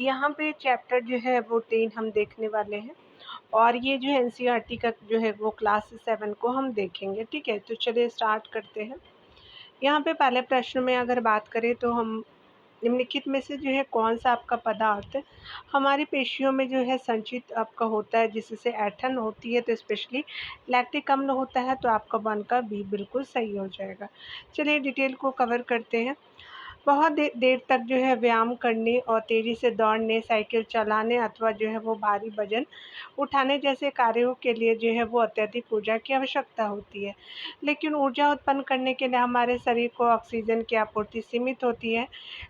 यहाँ पे चैप्टर जो है वो 3 हम देखने वाले हैं और ये जो है एनसीईआरटी का जो है वो क्लास 7 को हम देखेंगे, ठीक है? तो चलिए स्टार्ट करते हैं। यहाँ पे पहले प्रश्न में अगर बात करें तो हम निम्नलिखित में से जो है कौन-सा आपका पदार्थ हमारी पेशियों में जो है संचित आपका होता है जिससे ऐंठन होती है, तो स्पेशली लैक्टिक अम्ल होता है, तो आपका 1 का बी बिल्कुल सही हो जाएगा। चलिए डिटेल को कवर करते हैं। बहुत देर तक जो है व्यायाम करने और तेज़ी से दौड़ने, साइकिल चलाने अथवा जो है वो भारी वज़न उठाने जैसे कार्यों के लिए जो है वो अत्यधिक ऊर्जा की आवश्यकता होती है। लेकिन ऊर्जा उत्पन्न करने के लिए हमारे शरीर को ऑक्सीजन की आपूर्ति सीमित होती है।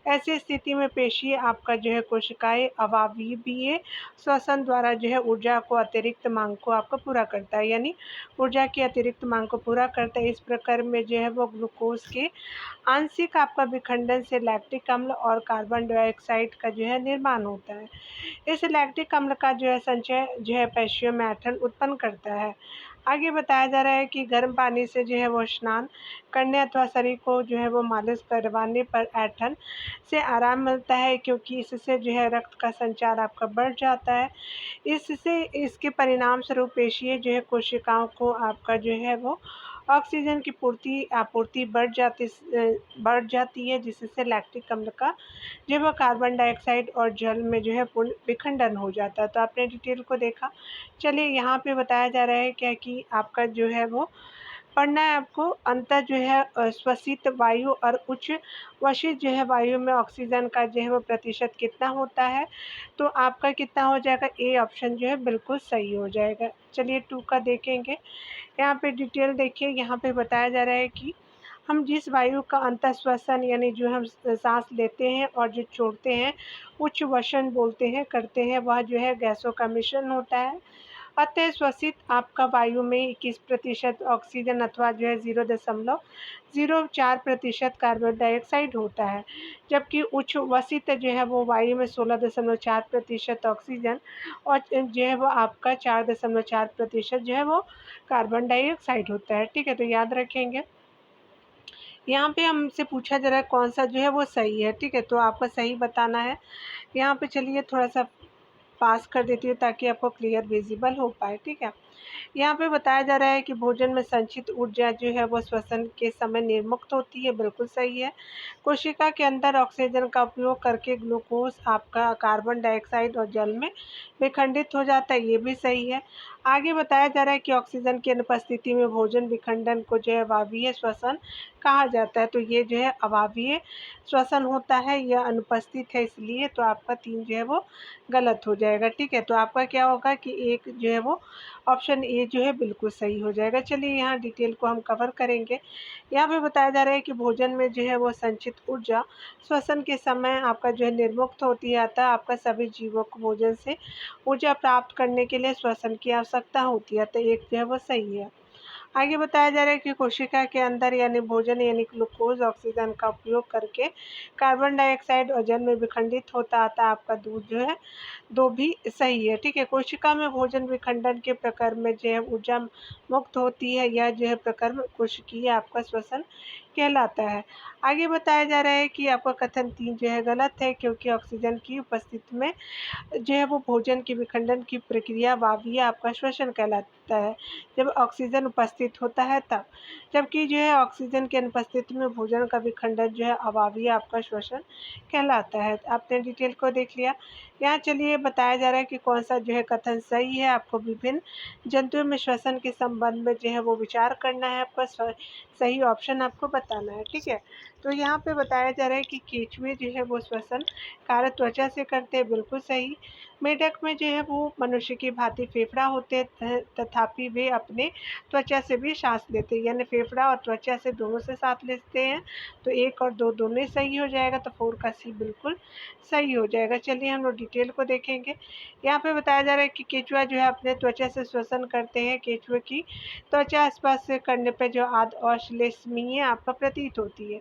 ऐसी स्थिति में पेशी आपका जो है कोशिकाएँ अवायवीय श्वसन द्वारा जो है ऊर्जा को अतिरिक्त माँग को आपका पूरा करता है, यानी ऊर्जा की अतिरिक्त माँग को पूरा करता है। इस प्रकार में जो है वो ग्लूकोज़ के आंशिक आपका विखंडन से लैक्टिक अम्ल और कार्बन डाइऑक्साइड का जो है निर्माण होता है। इस लैक्टिक अम्ल का जो है संचय जो है पेशियों में ऐंठन उत्पन्न करता है। आगे बताया जा रहा है कि गर्म पानी से जो है वो स्नान करने अथवा शरीर को जो है वो मालिश करवाने पर ऐंठन से आराम मिलता है, क्योंकि इससे जो है रक्त का संचार आपका बढ़ जाता है। इससे इसके परिणामस्वरूप पेशियाँ जो है कोशिकाओं को आपका जो है वो ऑक्सीजन की आपूर्ति बढ़ जाती है, जिससे लैक्टिक अम्ल का जो है वो कार्बन डाइऑक्साइड और जल में जो है पूर्ण विखंडन हो जाता है। तो आपने डिटेल को देखा। चलिए यहाँ पे बताया जा रहा है क्या कि आपका जो है वो पढ़ना है आपको अंतर जो है श्वसित वायु और उच्च वशित जो है वायु में ऑक्सीजन का जो है वो प्रतिशत कितना होता है, तो आपका कितना हो जाएगा, ए ऑप्शन जो है बिल्कुल सही हो जाएगा। चलिए 2 का देखेंगे। यहाँ पे डिटेल देखिए, यहाँ पे बताया जा रहा है कि हम जिस वायु का अंतःश्वसन यानी जो हम सांस लेते हैं और जो छोड़ते हैं उच्च वसन बोलते हैं करते हैं, वह जो है गैसों का मिश्रण होता है। अतः श्वसित आपका वायु में 21% ऑक्सीजन अथवा जो है 0.04% कार्बन डाइऑक्साइड होता है, जबकि उच्च वसित जो है वो वायु में 16.4% ऑक्सीजन और जो है वो आपका 4.4% जो है वो कार्बन डाइऑक्साइड होता है, ठीक है? तो याद रखेंगे। यहाँ पे हमसे पूछा जा रहा है कौन सा जो है वो सही है, ठीक है? तो आपको सही बताना है। यहाँ पे चलिए थोड़ा-सा पास कर देती हूँ ताकि आपको क्लियर विज़िबल हो पाए, ठीक है? यहाँ पे बताया जा रहा है कि भोजन में संचित ऊर्जा जो है वो श्वसन के समय निर्मुक्त होती है, बिल्कुल सही है। कोशिका के अंदर ऑक्सीजन का उपयोग करके ग्लूकोज आपका कार्बन डाइऑक्साइड और जल में विखंडित हो जाता है, ये भी सही है। आगे बताया जा रहा है कि ऑक्सीजन की अनुपस्थिति में भोजन विखंडन को जो है अवायवीय श्वसन कहा जाता है, तो ये जो है अवायवीय श्वसन होता है, यह अनुपस्थित है इसलिए, तो आपका 3 जो है वो गलत हो जाएगा, ठीक है? तो आपका क्या होगा कि एक जो है वो ऑप्शन ए जो है बिल्कुल सही हो जाएगा। चलिए यहाँ डिटेल को हम कवर करेंगे। यहाँ पे बताया जा रहा है कि भोजन में जो है वो संचित ऊर्जा श्वसन के समय आपका जो है निर्मुक्त होती है, अतः आपका सभी जीवों को भोजन से ऊर्जा प्राप्त करने के लिए श्वसन की आवश्यकता होती है, तो एक जो है वो सही है। आगे बताया जा रहा है कि कोशिका के अंदर यानी भोजन यानी ग्लूकोज ऑक्सीजन का उपयोग करके कार्बन डाइऑक्साइड और जल में विखंडित होता आता आपका दूध जो है 2 भी सही है, ठीक है? कोशिका में भोजन विखंडन के प्रकार में जो है ऊर्जा मुक्त होती है, यह जो है प्रक्रम कोशिकीय आपका श्वसन कहलाता है। आगे बताया जा रहा है कि आपका कथन 3 जो है गलत है, क्योंकि ऑक्सीजन की उपस्थिति में जो है वो भोजन के विखंडन की प्रक्रिया वायवीय आपका श्वसन कहलाता है, जब ऑक्सीजन उपस्थित होता है तब। जबकि जो है ऑक्सीजन की अनुपस्थिति में भोजन का विखंडन जो है अवायवीय आपका श्वसन कहलाता है। आपने डिटेल को देख लिया। यहाँ चलिए बताया जा रहा है कि कौन सा जो है कथन सही है। आपको विभिन्न जंतुओं में श्वसन के संबंध में जो है वो विचार करना है, आपका सही ऑप्शन आपको बताना है, ठीक है? तो यहाँ पे बताया जा रहा है कि केंचुए जो है वो श्वसन कार्य त्वचा से करते हैं, बिल्कुल सही। मेढक में जो है वो मनुष्य की भांति फेफड़ा होते हैं, तथापि वे अपने त्वचा से भी सांस लेते हैं, यानी फेफड़ा और त्वचा से दोनों से सांस लेते हैं, तो 1 और 2 दोनों ही सही हो जाएगा, तो 4 का सी बिल्कुल सही हो जाएगा। चलिए हम लोग डिटेल को देखेंगे। यहाँ पे बताया जा रहा है कि केंचुआ जो है अपने त्वचा से श्वसन करते हैं। केंचुए की त्वचा स्पर्श करने पे जो अश्लेषणीय आपका प्रतीत होती है।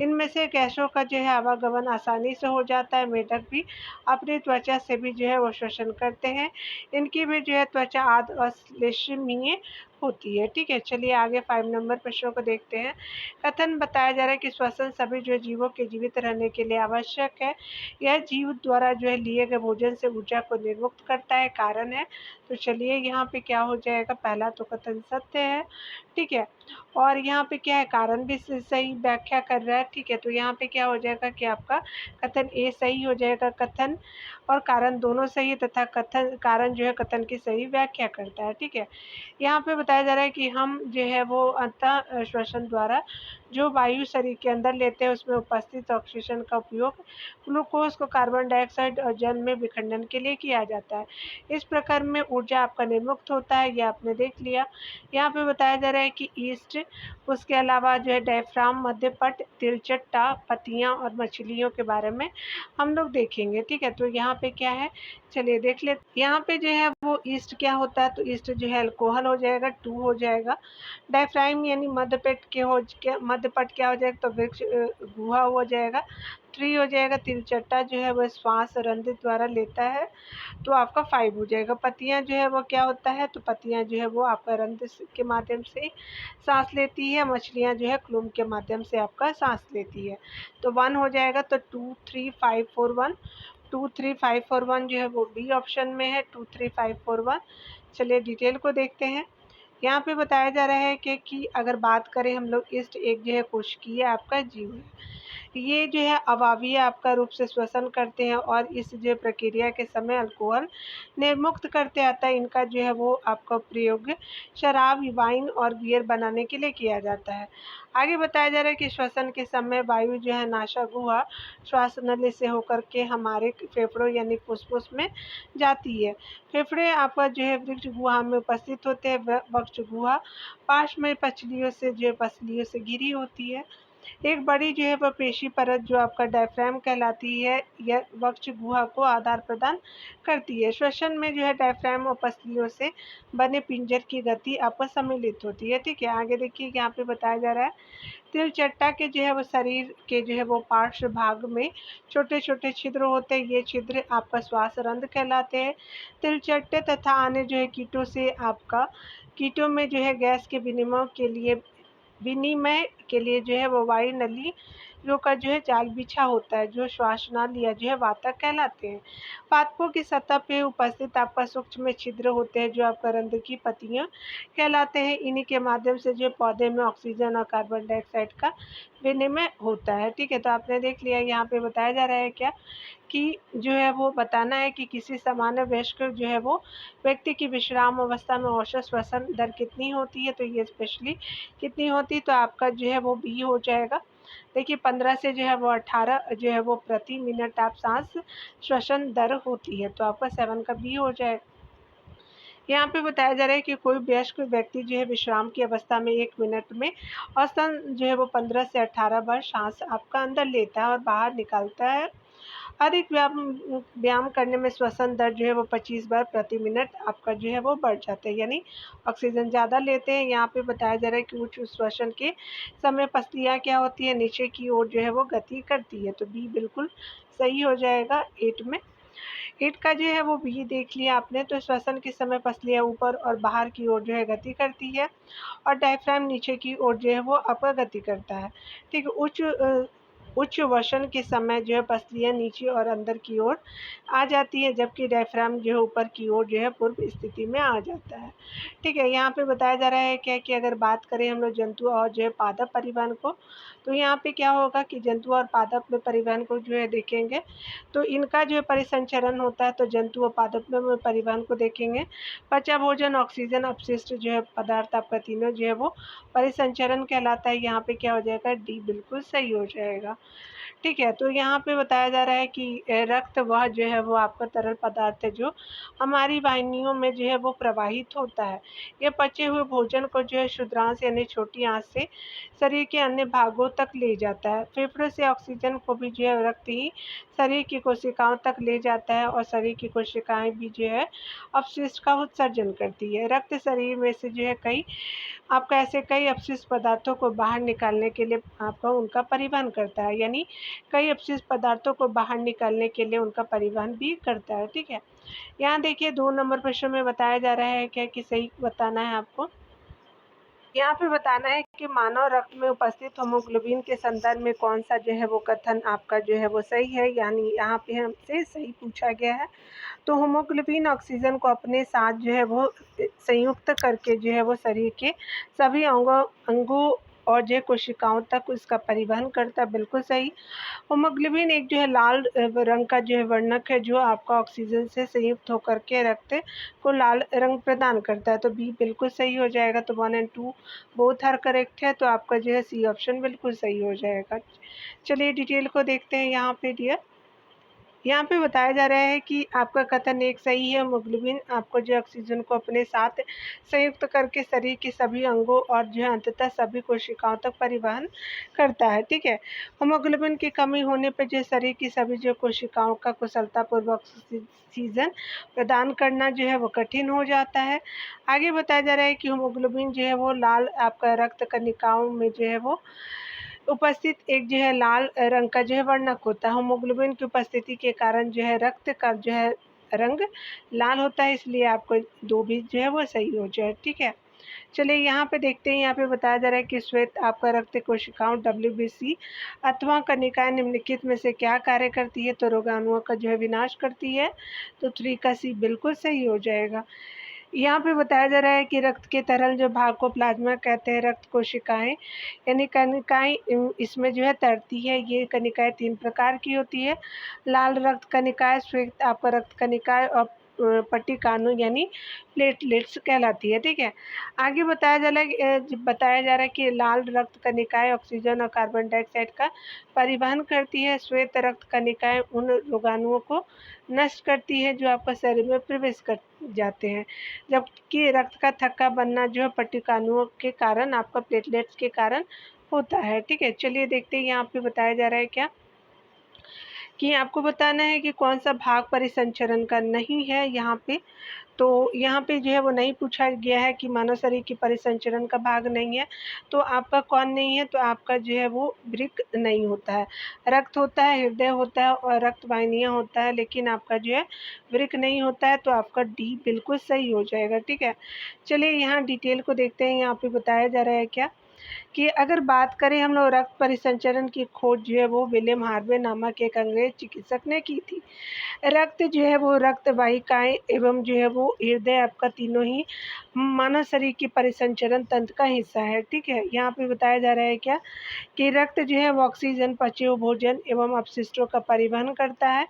इनमें से गैसों का जो है आवागमन आसानी से हो जाता है। मेढक भी अपनी त्वचा से भी जो है वो श्वसन करते हैं। इनकी भी जो है त्वचा अश्लेषणीय होती है। ठीक है, चलिए आगे 5 नंबर प्रश्नों को देखते हैं। कथन बताया जा रहा है कि श्वसन सभी जो है जीवों के जीवित रहने के लिए आवश्यक है। यह जीव द्वारा जो है लिए गए भोजन से ऊर्जा को निर्मुक्त करता है, कारण है। तो चलिए यहाँ पे क्या हो जाएगा, पहला तो कथन सत्य है। ठीक है, और यहाँ पे क्या है, कारण भी सही व्याख्या कर रहा है। ठीक है, तो यहाँ पे क्या हो जाएगा कि आपका कथन ए सही हो जाएगा। कथन और कारण दोनों सही है तथा कथन कारण जो है कथन की सही व्याख्या करता है। ठीक है, यहाँ पे बताया जा रहा है कि हम जो है वो अंतः श्वसन द्वारा जो वायु शरीर के अंदर लेते हैं उसमें उपस्थित ऑक्सीजन का उपयोग ग्लूकोज को कार्बन डाइऑक्साइड और जल में विखंडन के लिए किया जाता है। इस प्रकार में ऊर्जा आपका निर्मुक्त होता है, ये आपने देख लिया। यहाँ पे बताया जा रहा है कि ईस्ट, उसके अलावा जो है डायफ्राम, मध्यपट, तिलचट्टा, पत्तियाँ और मछलियों के बारे में हम लोग देखेंगे। ठीक है, तो यहाँ पे क्या है, चलिए देख ले। यहाँ पे जो है वो ईस्ट क्या होता है, तो ईस्ट जो है अल्कोहल हो जाएगा, 2 हो जाएगा। डायफ्राम यानी मध्यपेट के मध्यपट क्या हो जाएगा, तो वृक्ष गुहा हो जाएगा, 3 हो जाएगा। तिलचट्टा जो है वो श्वास रंध्र द्वारा लेता है, तो आपका 5 हो जाएगा। पत्तियाँ जो है वो क्या होता है, तो पत्तियाँ जो है वो आपका रंध्र के माध्यम से सांस लेती है। मछलियाँ जो है क्लूम के माध्यम से आपका सांस लेती है, तो 1 हो जाएगा। तो 2 3 5 4 1, 2 3 5 4 1 जो है वो बी ऑप्शन में है, 2 3 5 4 1। चलिए डिटेल को देखते हैं। यहाँ पे बताया जा रहा है कि अगर बात करें हम लोग, ईस्ट एक जो है कोशिकीय आपका जीव है। ये जो है अवावीय आपका रूप से श्वसन करते हैं और इस जो प्रक्रिया के समय अल्कोहल निर्मुक्त करते आता है। इनका जो है वो आपका प्रयोग शराब, वाइन और बियर बनाने के लिए किया जाता है। आगे बताया जा रहा है कि श्वसन के समय वायु जो है नासा गुहा श्वास नली से होकर के हमारे फेफड़ों यानी फुसफुस में जाती है। फेफड़े आपका जो है वृक्ष गुहा में उपस्थित होते हैं। वक्ष गुहा पार्श्व में पसलियों से जो है पसलियों से घिरी होती है। एक बड़ी जो है वह पेशी परत जो आपका डायफ्राम कहलाती है, यह वक्ष गुहा को आधार प्रदान करती है। श्वसन में जो है डायफ्राम और पसलियों से बने पिंजर की गति आपस सम्मिलित होती है। ठीक है, आगे देखिए यहाँ पे बताया जा रहा है, तिलचट्टा के जो है वो शरीर के जो है वो पार्श्व भाग में छोटे छोटे छिद्र होते हैं। ये छिद्र आपका श्वास रंध्र कहलाते हैं। तिलचट्टे तथा अन्य जो है कीटों में जो है गैस के विनिमय के लिए जो है वो वायु नली जो का जो है जाल बिछा होता है, जो श्वासनाली या जो है वातक कहलाते हैं। पादपों की सतह पे उपस्थित आपका सूक्ष्म छिद्र होते हैं, जो आपका रंध्र की पत्तियां कहलाते हैं। इन्हीं के माध्यम से जो पौधे में ऑक्सीजन और कार्बन डाइऑक्साइड का विनिमय होता है। ठीक है, तो आपने देख लिया। यहाँ पे बताया जा रहा है क्या कि जो है वो बताना है कि किसी सामान्य वयस्क जो है वो व्यक्ति की विश्राम अवस्था में औसत श्वसन दर कितनी होती है, तो ये स्पेशली कितनी होती है, तो आपका जो है वो बी हो जाएगा। देखिए 15 से जो है वो 18 जो है वो प्रति मिनट आप सांस श्वसन दर होती है, तो आपका 7 का बी हो जाएगा। यहाँ पे बताया जा रहा है कि कोई वयस्क व्यक्ति जो है विश्राम की अवस्था में 1 मिनट में औसतन जो है वो 15 से 18 बार सांस आपका अंदर लेता है और बाहर निकालता है। अधिक व्यायाम करने में श्वसन दर जो है वो 25 बार प्रति मिनट आपका जो है वो बढ़ जाता है, यानी ऑक्सीजन ज़्यादा लेते हैं। यहाँ पे बताया जा रहा है कि उच्च श्वसन के समय पसलियाँ क्या होती है, नीचे की ओर जो है वो गति करती है, तो बी बिल्कुल सही हो जाएगा 8 में। 8 का जो है वो बी देख लिया आपने, तो श्वसन के समय पसलियाँ ऊपर और बाहर की ओर जो है गति करती है और डायफ्राम नीचे की ओर जो है वो आपका गति करता है। ठीक है, उच्च वसन के समय जो है पसलियाँ नीचे और अंदर की ओर आ जाती है, जबकि डायफ्राम जो है ऊपर की ओर जो है पूर्व स्थिति में आ जाता है। ठीक है, यहाँ पे बताया जा रहा है क्या कि अगर बात करें हम लोग जंतु और जो है पादप परिवहन को, तो यहाँ पे क्या होगा कि जंतु और पादप में परिवहन को जो है देखेंगे, तो इनका जो है परिसंचरण होता है। तो जंतु और पादप में परिवहन को देखेंगे। पचा भोजन, ऑक्सीजन, अपशिष्ट जो है पदार्थ आपका तीनों जो है वो परिसंचरण कहलाता है। यहाँ पे क्या हो जाएगा, डी बिल्कुल सही हो जाएगा। ठीक है, तो यहाँ पे बताया जा रहा है कि रक्त वह जो है वो आपका तरल पदार्थ है जो हमारी वाहिनियों में जो है वो प्रवाहित होता है। ये पचे हुए भोजन को जो है क्षुद्रांश यानी छोटी आंत से शरीर के अन्य भागों तक ले जाता है। फेफड़े से ऑक्सीजन को भी जो है रक्त ही शरीर की कोशिकाओं तक ले जाता है और शरीर की कोशिकाएं भी जो है अपशिष्ट का उत्सर्जन करती है। रक्त शरीर में से जो है आपका ऐसे कई अपशिष्ट पदार्थों को बाहर निकालने के लिए आपका उनका परिवहन करता है, यानी कई अपशिष्ट पदार्थों को बाहर निकालने के लिए उनका परिवहन भी करता है। ठीक है, यहाँ देखिए 2 नंबर प्रश्न में बताया जा रहा है क्या कि सही बताना है आपको। यहाँ पे बताना है कि मानव रक्त में उपस्थित हीमोग्लोबिन के संदर्भ में कौन सा जो है वो कथन आपका जो है वो सही है, यानी यहाँ पे हमसे सही पूछा गया है। तो हीमोग्लोबिन ऑक्सीजन को अपने साथ जो है वो संयुक्त करके जो है वो शरीर के सभी अंगों और जो कोशिकाओं तक उसका परिवहन करता है, बिल्कुल सही। हीमोग्लोबिन एक जो है लाल रंग का जो है वर्णक है, जो आपका ऑक्सीजन से संयुक्त होकर के रक्त को लाल रंग प्रदान करता है, तो बी बिल्कुल सही हो जाएगा। तो 1 एंड 2 बोथ आर करेक्ट है, तो आपका जो है सी ऑप्शन बिल्कुल सही हो जाएगा। चलिए डिटेल को देखते हैं यहाँ पे डियर। यहाँ पे बताया जा रहा है कि आपका कथन एक सही है, हीमोग्लोबिन आपको जो ऑक्सीजन को अपने साथ संयुक्त करके शरीर के सभी अंगों और जो है अंततः सभी कोशिकाओं तक परिवहन करता है, ठीक है। हीमोग्लोबिन की कमी होने पर जो शरीर की सभी जो कोशिकाओं का कुशलतापूर्वक ऑक्सीजन प्रदान करना जो है वो कठिन हो जाता है। आगे बताया जा रहा है कि हीमोग्लोबिन जो है वो लाल आपका रक्त कणिकाओं में जो है वो उपस्थित एक जो है लाल रंग का जो है वर्णक होता है। हीमोग्लोबिन की उपस्थिति के कारण जो है रक्त का जो है रंग लाल होता है, इसलिए आपको 2 भी जो है वो सही हो जाए, ठीक है। चलिए यहाँ पे देखते हैं, यहाँ पे बताया जा रहा है कि श्वेत आपका रक्त कोशिकाओं WBC अथवा कणिकाएं निम्नलिखित में से क्या कार्य करती है, तो रोगाणुओं का जो है विनाश करती है, तो 3 का सी बिल्कुल सही हो जाएगा। यहाँ पे बताया जा रहा है कि रक्त के तरल जो भाग को प्लाज्मा कहते हैं। रक्त कोशिकाएं यानी कणिकाएं इसमें जो है तैरती है। ये कणिकाएं 3 प्रकार की होती है, लाल रक्त कणिकाएं, श्वेत आपका रक्त कणिकाएं और पट्टिकानु यानी प्लेटलेट्स कहलाती है, ठीक है। आगे बताया जा रहा है कि लाल रक्त कणिकाएं ऑक्सीजन और कार्बन डाइऑक्साइड का परिवहन करती है। श्वेत रक्त कणिकाएं उन रोगाणुओं को नष्ट करती है जो आपका शरीर में प्रवेश कर जाते हैं, जबकि रक्त का थक्का बनना जो है पट्टिकानुओं के कारण आपका प्लेटलेट्स के कारण होता है, ठीक है। चलिए देखते हैं यहाँ पे बताया जा रहा है क्या कि आपको बताना है कि कौन सा भाग परिसंचरण का नहीं है यहाँ पे। तो यहाँ पे जो है वो नहीं पूछा गया है कि मानव शरीर की परिसंचरण का भाग नहीं है, तो आपका कौन नहीं है, तो आपका जो है वो वृक्क नहीं होता है। रक्त होता है, हृदय होता है और रक्त वाहिनियाँ होता है, लेकिन आपका जो है वृक्क नहीं होता है, तो आपका डी बिल्कुल सही हो जाएगा, ठीक है। चलिए यहाँ डिटेल को देखते हैं। यहाँ पे बताया जा रहा है क्या कि अगर बात करें हम लोग रक्त परिसंचरण की खोज जो है वो विलियम हार्वे नामक एक अंग्रेज चिकित्सक ने की थी। रक्त जो है वो रक्त वाहिकाएं एवं जो है वो हृदय आपका तीनों ही मानव शरीर की परिसंचरण तंत्र का हिस्सा है, ठीक है। यहाँ पे बताया जा रहा है क्या कि रक्त जो है वो ऑक्सीजन, पचे हुए भोजन एवं अपशिष्टों का परिवहन करता है।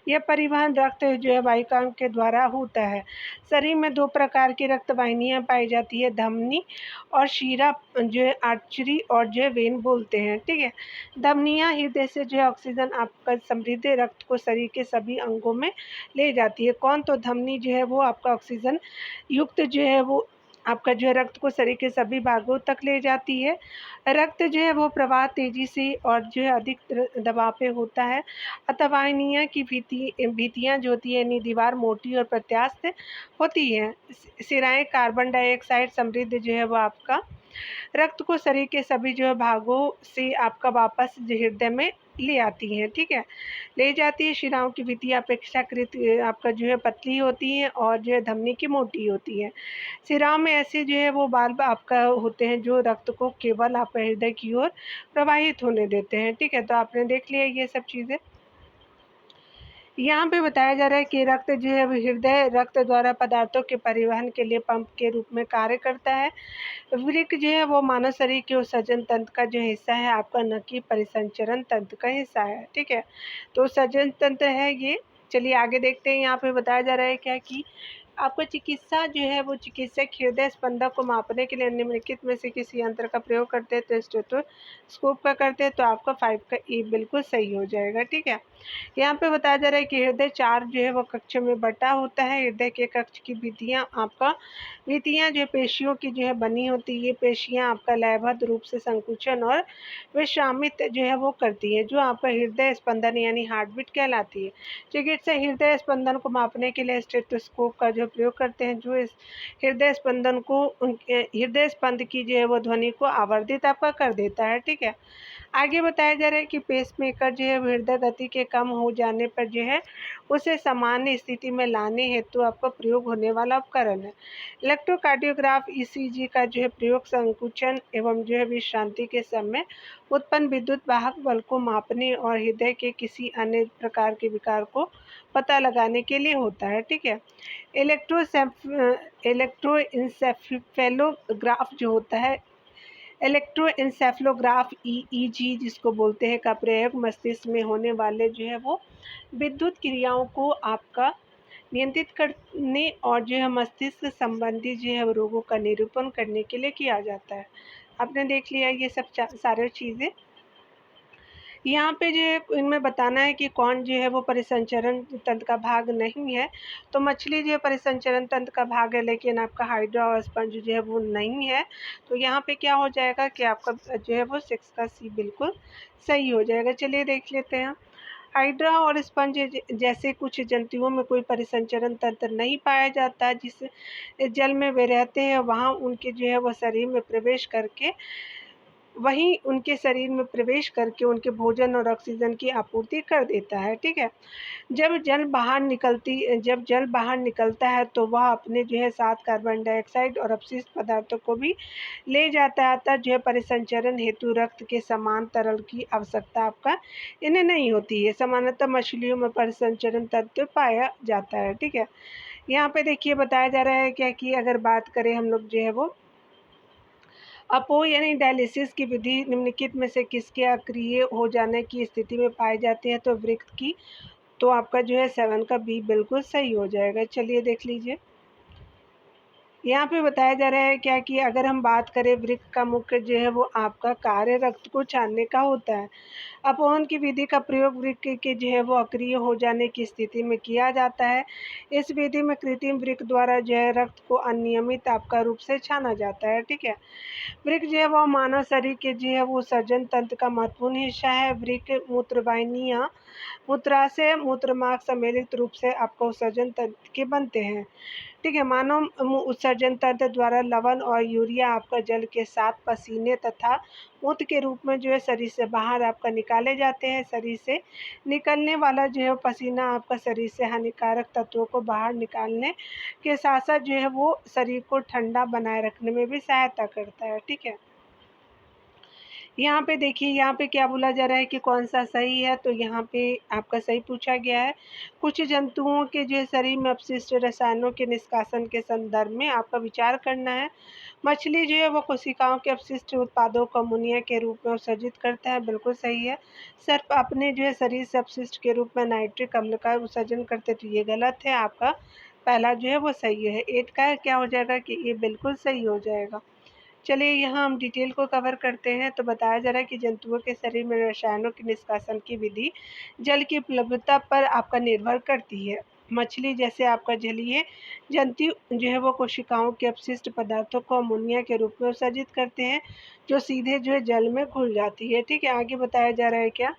यह परिवहन रक्त जो है वाहिकाओं के द्वारा होता है। शरीर में 2 प्रकार की रक्त वाहिनियाँ पाई जाती है, धमनी और शिरा जो है आर्टरी और जो है वेन बोलते हैं, ठीक है। धमनियाँ हृदय से जो है ऑक्सीजन आपका समृद्ध रक्त को शरीर के सभी अंगों में ले जाती है। कौन, तो धमनी जो है वो आपका ऑक्सीजन युक्त जो है वो आपका जो है रक्त को शरीर के सभी भागों तक ले जाती है। रक्त जो है वो प्रवाह तेजी से और जो है अधिक दबाव पे होता है। अतः वाहिनियाँ की भित्तियाँ जो होती है यानी दीवार मोटी और प्रत्यास्थ होती है। सिराएं कार्बन डाइऑक्साइड समृद्ध जो है वो आपका रक्त को शरीर के सभी जो है भागों से आपका वापस हृदय में ले आती हैं, ठीक है। ले जाती है। शिराओं की भित्तियाँ अपेक्षाकृत आपका जो है पतली होती हैं और जो है धमनी की मोटी होती है। शिराओं में ऐसे जो है वो वाल्व आपका होते हैं जो रक्त को केवल आप हृदय की ओर प्रवाहित होने देते हैं, ठीक है। तो आपने देख लिया ये सब चीज़ें। यहाँ पे बताया जा रहा है कि रक्त जो है हृदय रक्त द्वारा पदार्थों के परिवहन के लिए पंप के रूप में कार्य करता है। वृक्क जो है वो मानव शरीर के उत्सर्जन तंत्र का जो हिस्सा है आपका, न कि परिसंचरण तंत्र का हिस्सा है, ठीक है। तो उत्सर्जन तंत्र है ये। चलिए आगे देखते हैं। यहाँ पे बताया जा रहा है क्या कि आपका चिकित्सा जो है वो चिकित्सक हृदय स्पंदन को मापने के लिए निम्नलिखित में से किसी यंत्र का प्रयोग करते हैं, तो स्टेथोस्कोप का करते हैं, तो आपका 5 का ई बिल्कुल सही हो जाएगा, ठीक है। यहाँ पे बताया जा रहा है कि हृदय 4 जो है वो कक्ष में बटा होता है। हृदय के कक्ष की भित्तियाँ जो पेशियों की जो है बनी होती है। ये पेशियाँ आपका लयबद्ध रूप से संकुचन और विश्रामित जो है वो करती है, जो आपका हृदय स्पंदन यानी हार्ट बीट कहलाती है। चिकित्सक हृदय स्पंदन को मापने के लिए स्टेथोस्कोप का जो प्रयोग करते हैं, जो इस हृदय स्पंदन को हृदय स्पंद की जो है वो ध्वनि को आवर्धित आपका कर देता है, ठीक है। आगे बताया जा रहा है कि पेसमेकर जो है हृदय गति के कम हो जाने पर जो है उसे सामान्य स्थिति में लाने हेतु आपका प्रयोग होने वाला उपकरण है। इलेक्ट्रोकार्डियोग्राफ ईसीजी का जो है प्रयोग संकुचन एवं जो है विश्रांति के समय उत्पन्न विद्युत वाहक बल को मापने और हृदय के किसी अन्य प्रकार के विकार को पता लगाने के लिए होता है। ठीक है। इलेक्ट्रोइंसेफेलोग्राफ जो होता है, इलेक्ट्रोएन्सेफलोग्राफ ईईजी जिसको बोलते हैं, का प्रयोग मस्तिष्क में होने वाले जो है वो विद्युत क्रियाओं को आपका नियंत्रित करने और जो है मस्तिष्क संबंधी जो है रोगों का निरूपण करने के लिए किया जाता है। आपने देख लिया ये सब सारे चीज़ें। यहाँ पे जो है इनमें बताना है कि कौन जो है वो परिसंचरण तंत्र का भाग नहीं है। तो मछली जो है परिसंचरण तंत्र का भाग है, लेकिन आपका हाइड्रा और स्पंज जो है वो नहीं है। तो यहाँ पे क्या हो जाएगा कि आपका जो है वो 6 का सी बिल्कुल सही हो जाएगा। चलिए देख लेते हैं। हाइड्रा और स्पंज जैसे कुछ जंतुओं में कोई परिसंचरण तंत्र नहीं पाया जाता, जिस जल में वे रहते हैं वहाँ उनके जो है वो शरीर में प्रवेश करके उनके शरीर में प्रवेश करके उनके भोजन और ऑक्सीजन की आपूर्ति कर देता है। ठीक है। जब जल बाहर निकलता है तो वह अपने जो है साथ कार्बन डाइऑक्साइड और अपशिष्ट पदार्थों को भी ले जाता है। अतः जो है परिसंचरण हेतु रक्त के समान तरल की आवश्यकता आपका इन्हें नहीं होती है। सामान्यतः मछलियों में परिसंचरण तंत्र पाया जाता है। ठीक है। यहाँ पे देखिए बताया जा रहा है क्या कि अगर बात करें हम लोग जो है वो अपो यानी डायलिसिस की विधि निम्नलिखित में से किसके अक्रिय हो जाने की स्थिति में पाई जाती है? तो वृक्क की। तो आपका जो है 7 का बी बिल्कुल सही हो जाएगा। चलिए देख लीजिए। यहाँ पे बताया जा रहा है क्या कि अगर हम बात करें वृक्क का मुख्य जो है वो आपका कार्य रक्त को छानने का होता है। अपवहन की विधि का प्रयोग वृक्क के जो है वो अक्रिय हो जाने की स्थिति में किया जाता है। इस विधि में कृत्रिम वृक्क द्वारा जो है रक्त को अनियमित आपका रूप से छाना जाता है। ठीक है। वृक्क जो है वो मानव शरीर के जो है वो सर्जन तंत्र का महत्वपूर्ण हिस्सा है। वृक्क मूत्रवाहिनियाँ मूत्राशय मूत्रमार्ग सम्मिलित रूप से आपको उत्सर्जन तंत्र के बनते हैं। ठीक है। मानव उत्सर्जन तंत्र द्वारा लवण और यूरिया आपका जल के साथ पसीने तथा मूत्र के रूप में जो है शरीर से बाहर आपका निकाले जाते हैं। शरीर से निकलने वाला जो है पसीना आपका शरीर से हानिकारक तत्वों को बाहर निकालने के साथ साथ जो है वो शरीर को ठंडा बनाए रखने में भी सहायता करता है। ठीक है। यहाँ पे देखिए, यहाँ पे क्या बोला जा रहा है कि कौन सा सही है। तो यहाँ पे आपका सही पूछा गया है। कुछ जंतुओं के जो शरीर में अपशिष्ट रसायनों के निष्कासन के संदर्भ में आपका विचार करना है। मछली जो है वो कोशिकाओं के अपशिष्ट उत्पादों को अमोनिया के रूप में उत्सर्जित करता है, बिल्कुल सही है। सर्प अपने जो है शरीर से अपशिष्ट के रूप में नाइट्रिक अम्ल का उत्सर्जन करते, तो ये गलत है। आपका पहला जो है वो सही है। 8 का क्या हो जाएगा कि ये बिल्कुल सही हो जाएगा। चलिए यहाँ हम डिटेल को कवर करते हैं। तो बताया जा रहा है कि जंतुओं के शरीर में रसायनों के निष्कासन की विधि जल की उपलब्धता पर आपका निर्भर करती है। मछली जैसे आपका जलीय जंतु जो है वो कोशिकाओं के अपशिष्ट पदार्थों को अमोनिया के रूप में उत्सर्जित करते हैं, जो सीधे जो है जल में घुल जाती है। ठीक है। आगे बताया जा रहा है क्या?